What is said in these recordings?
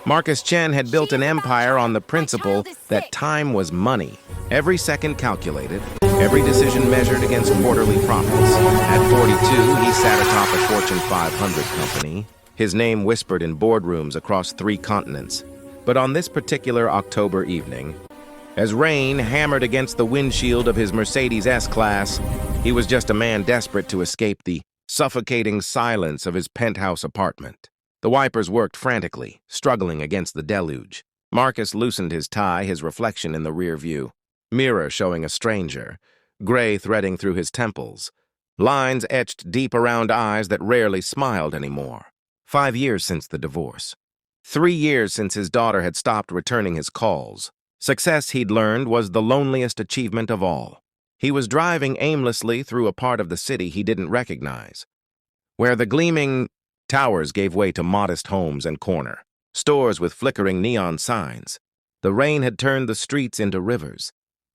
Marcus Chen had built an empire on the principle that time was money. Every second calculated, every decision measured against quarterly profits. At 42, he sat atop a Fortune 500 company, his name whispered in boardrooms across 3 continents. But on this particular October evening, as rain hammered against the windshield of his Mercedes S-Class, he was just a man desperate to escape the suffocating silence of his penthouse apartment. The wipers worked frantically, struggling against the deluge. Marcus loosened his tie, his reflection in the rear view mirror showing a stranger, gray threading through his temples, lines etched deep around eyes that rarely smiled anymore. 5 years since the divorce. 3 years since his daughter had stopped returning his calls. Success, he'd learned, was the loneliest achievement of all. He was driving aimlessly through a part of the city he didn't recognize, where the gleaming towers gave way to modest homes and corner stores with flickering neon signs. The rain had turned the streets into rivers,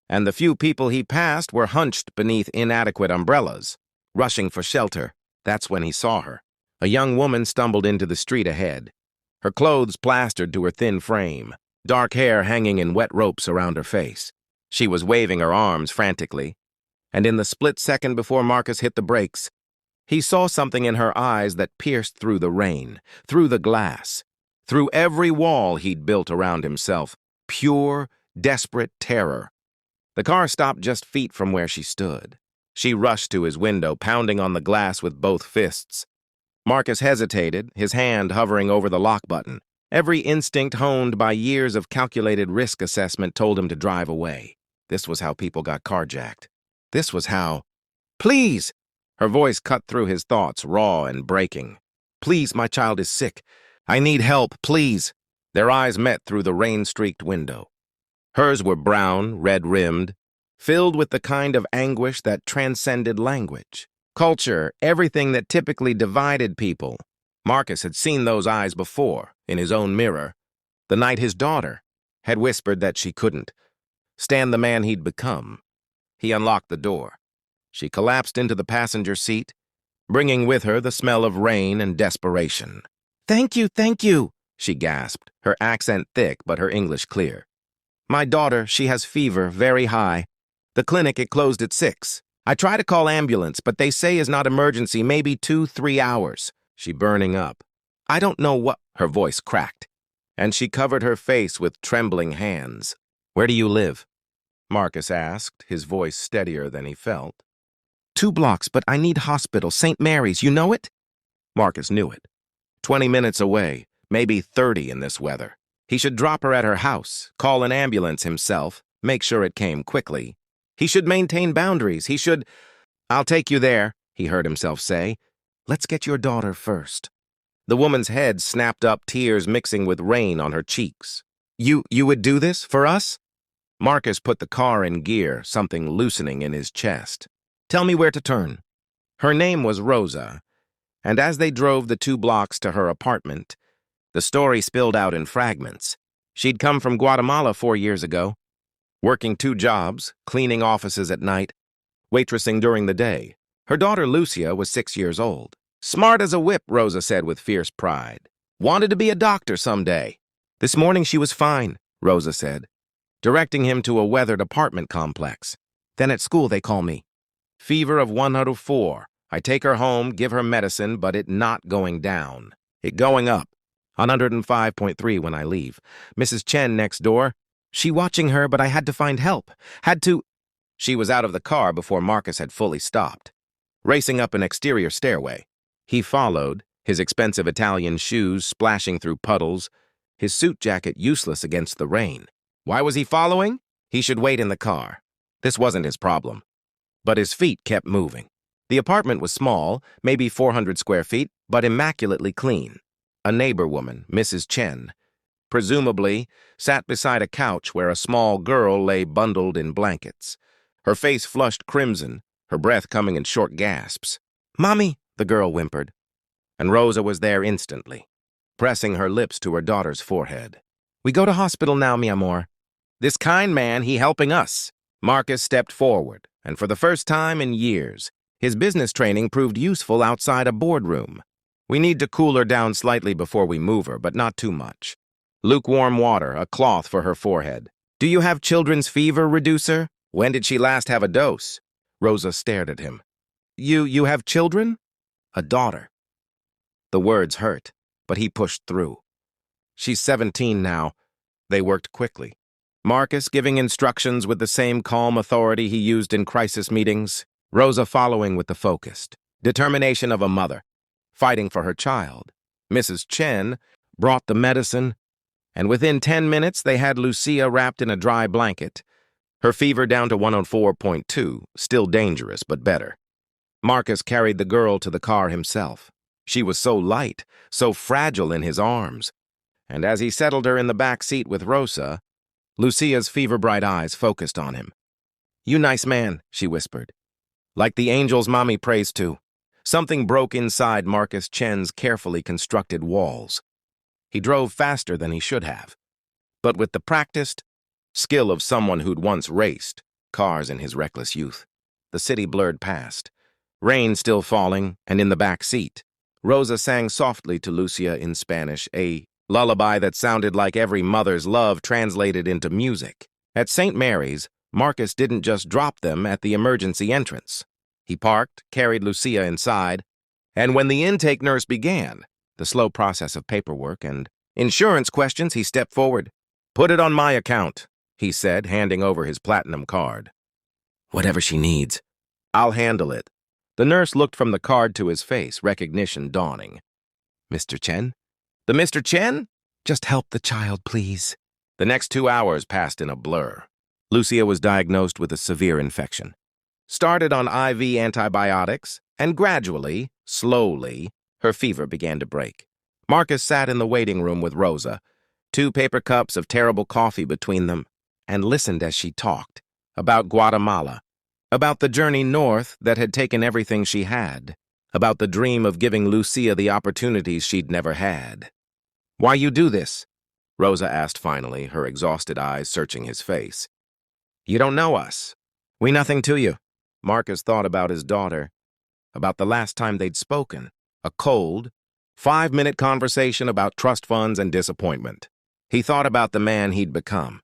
and the few people he passed were hunched beneath inadequate umbrellas, rushing for shelter. That's when he saw her. A young woman stumbled into the street ahead, her clothes plastered to her thin frame, dark hair hanging in wet ropes around her face. She was waving her arms frantically, and in the split second before Marcus hit the brakes, he saw something in her eyes that pierced through the rain, through the glass, through every wall he'd built around himself. Pure, desperate terror. The car stopped just feet from where she stood. She rushed to his window, pounding on the glass with both fists. Marcus hesitated, his hand hovering over the lock button. Every instinct honed by years of calculated risk assessment told him to drive away. This was how people got carjacked. This was how... "Please!" Her voice cut through his thoughts, raw and breaking. "Please, my child is sick. I need help, please." Their eyes met through the rain-streaked window. Hers were brown, red-rimmed, filled with the kind of anguish that transcended language. Culture, everything that typically divided people. Marcus had seen those eyes before, in his own mirror, the night his daughter had whispered that she couldn't stand the man he'd become. He unlocked the door. She collapsed into the passenger seat, bringing with her the smell of rain and desperation. Thank you, she gasped, her accent thick but her English clear. "My daughter, she has fever, very high. The clinic, it closed at 6. I try to call ambulance, but they say is not emergency, maybe 2-3 hours. She burning up. I don't know what..." Her voice cracked, and she covered her face with trembling hands. "Where do you live?" Marcus asked, his voice steadier than he felt. 2 blocks, but I need hospital, St. Mary's, you know it?" Marcus knew it. 20 minutes away, maybe 30 in this weather. He should drop her at her house, call an ambulance himself, make sure it came quickly. He should maintain boundaries. He should... "I'll take you there," he heard himself say. "Let's get your daughter first." The woman's head snapped up, tears mixing with rain on her cheeks. You would do this for us?" Marcus put the car in gear, something loosening in his chest. "Tell me where to turn." Her name was Rosa, and as they drove the 2 blocks to her apartment, the story spilled out in fragments. She'd come from Guatemala 4 years ago, working 2 jobs, cleaning offices at night, waitressing during the day. Her daughter Lucia was 6 years old. "Smart as a whip," Rosa said with fierce pride. "Wanted to be a doctor someday." "This morning she was fine," Rosa said, directing him to a weathered apartment complex. "Then at school they call me. Fever of 104. I take her home, give her medicine, but it not going down. It going up. 105.3 when I leave. Mrs. Chen next door. She watching her, but I had to find help. Had to..." She was out of the car before Marcus had fully stopped, racing up an exterior stairway. He followed, his expensive Italian shoes splashing through puddles, his suit jacket useless against the rain. Why was he following? He should wait in the car. This wasn't his problem. But his feet kept moving. The apartment was small, maybe 400 square feet, but immaculately clean. A neighbor woman, Mrs. Chen, presumably, sat beside a couch where a small girl lay bundled in blankets. Her face flushed crimson, her breath coming in short gasps. "Mommy," the girl whimpered. And Rosa was there instantly, pressing her lips to her daughter's forehead. "We go to hospital now, mi amor. This kind man, he helping us." Marcus stepped forward, and for the first time in years, his business training proved useful outside a boardroom. "We need to cool her down slightly before we move her, but not too much. Lukewarm water, a cloth for her forehead. Do you have children's fever reducer? When did she last have a dose? Rosa stared at him. You have children? A daughter. The words hurt, but he pushed through. She's 17 now. They worked quickly. Marcus giving instructions with the same calm authority he used in crisis meetings. Rosa following with the focused determination of a mother, fighting for her child. Mrs. Chen brought the medicine, and within 10 minutes they had Lucia wrapped in a dry blanket. Her fever down to 104.2, still dangerous, but better. Marcus carried the girl to the car himself. She was so light, so fragile in his arms. And as he settled her in the back seat with Rosa, Lucia's fever-bright eyes focused on him. "You nice man," she whispered. "Like the angels mommy prays to." Something broke inside Marcus Chen's carefully constructed walls. He drove faster than he should have. But with the practiced skill of someone who'd once raced cars in his reckless youth, the city blurred past. Rain still falling, and in the back seat, Rosa sang softly to Lucia in Spanish, a lullaby that sounded like every mother's love translated into music. At St. Mary's, Marcus didn't just drop them at the emergency entrance. He parked, carried Lucia inside, and when the intake nurse began the slow process of paperwork and insurance questions, he stepped forward. "Put it on my account," he said, handing over his platinum card. "Whatever she needs, I'll handle it." The nurse looked from the card to his face, recognition dawning. "Mr. Chen?" "The Mr. Chen? Just help the child, please." The next 2 hours passed in a blur. Lucia was diagnosed with a severe infection. Started on IV antibiotics, and gradually, slowly, her fever began to break. Marcus sat in the waiting room with Rosa, 2 paper cups of terrible coffee between them, and listened as she talked about Guatemala, about the journey north that had taken everything she had, about the dream of giving Lucia the opportunities she'd never had. "Why you do this?" Rosa asked finally, her exhausted eyes searching his face. "You don't know us. We nothing to you." Marcus thought about his daughter, about the last time they'd spoken, a cold, 5-minute conversation about trust funds and disappointment. He thought about the man he'd become,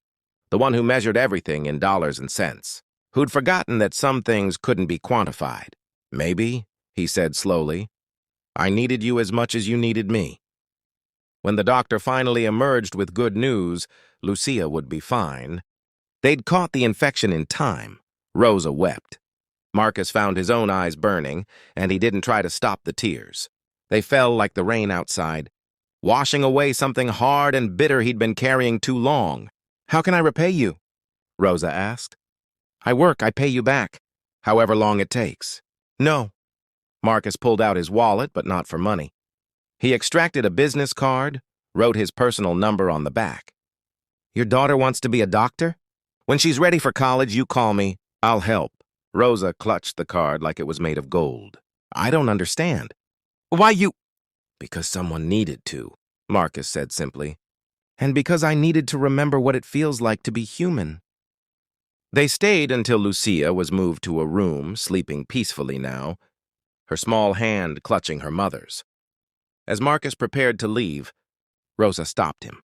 the one who measured everything in dollars and cents, who'd forgotten that some things couldn't be quantified. "Maybe," he said slowly, "I needed you as much as you needed me." When the doctor finally emerged with good news, Lucia would be fine. They'd caught the infection in time. Rosa wept. Marcus found his own eyes burning, and he didn't try to stop the tears. They fell like the rain outside, washing away something hard and bitter he'd been carrying too long. "How can I repay you?" Rosa asked. "I work, I pay you back, however long it takes." "No." Marcus pulled out his wallet, but not for money. He extracted a business card, wrote his personal number on the back. "Your daughter wants to be a doctor? When she's ready for college, you call me. I'll help." Rosa clutched the card like it was made of gold. "I don't understand." "Why you—" "Because someone needed to," Marcus said simply. "And because I needed to remember what it feels like to be human." They stayed until Lucia was moved to a room, sleeping peacefully now, her small hand clutching her mother's. As Marcus prepared to leave, Rosa stopped him.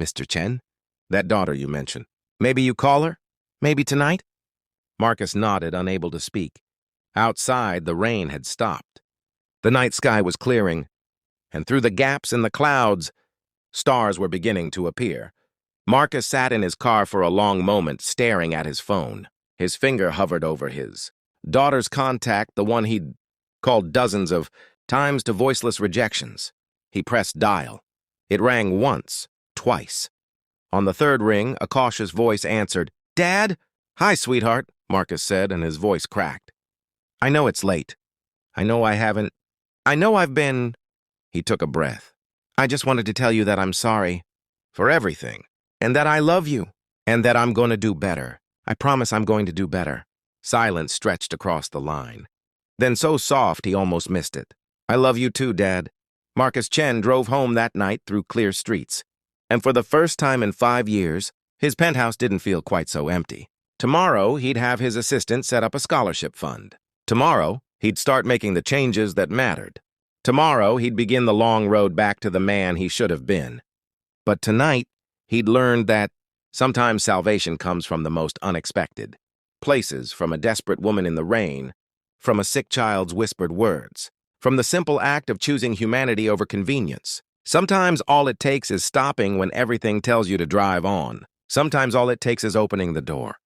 "Mr. Chen, that daughter you mentioned, maybe you call her? Maybe tonight?" Marcus nodded, unable to speak. Outside, the rain had stopped. The night sky was clearing, and through the gaps in the clouds, stars were beginning to appear. Marcus sat in his car for a long moment, staring at his phone. His finger hovered over his daughter's contact, the one he'd called dozens of times to voiceless rejections. He pressed dial. It rang once, twice. On the third ring, a cautious voice answered. "Dad?" "Hi, sweetheart," Marcus said, and his voice cracked. "I know it's late. I know I've been—" He took a breath. "I just wanted to tell you that I'm sorry for everything, and that I love you, and that I'm going to do better. I promise I'm going to do better." Silence stretched across the line. Then so soft he almost missed it. "I love you too, Dad." Marcus Chen drove home that night through clear streets. And for the first time in 5 years, his penthouse didn't feel quite so empty. Tomorrow, he'd have his assistant set up a scholarship fund. Tomorrow, he'd start making the changes that mattered. Tomorrow, he'd begin the long road back to the man he should have been. But tonight, he'd learned that sometimes salvation comes from the most unexpected places, from a desperate woman in the rain, from a sick child's whispered words, from the simple act of choosing humanity over convenience. Sometimes all it takes is stopping when everything tells you to drive on. Sometimes all it takes is opening the door.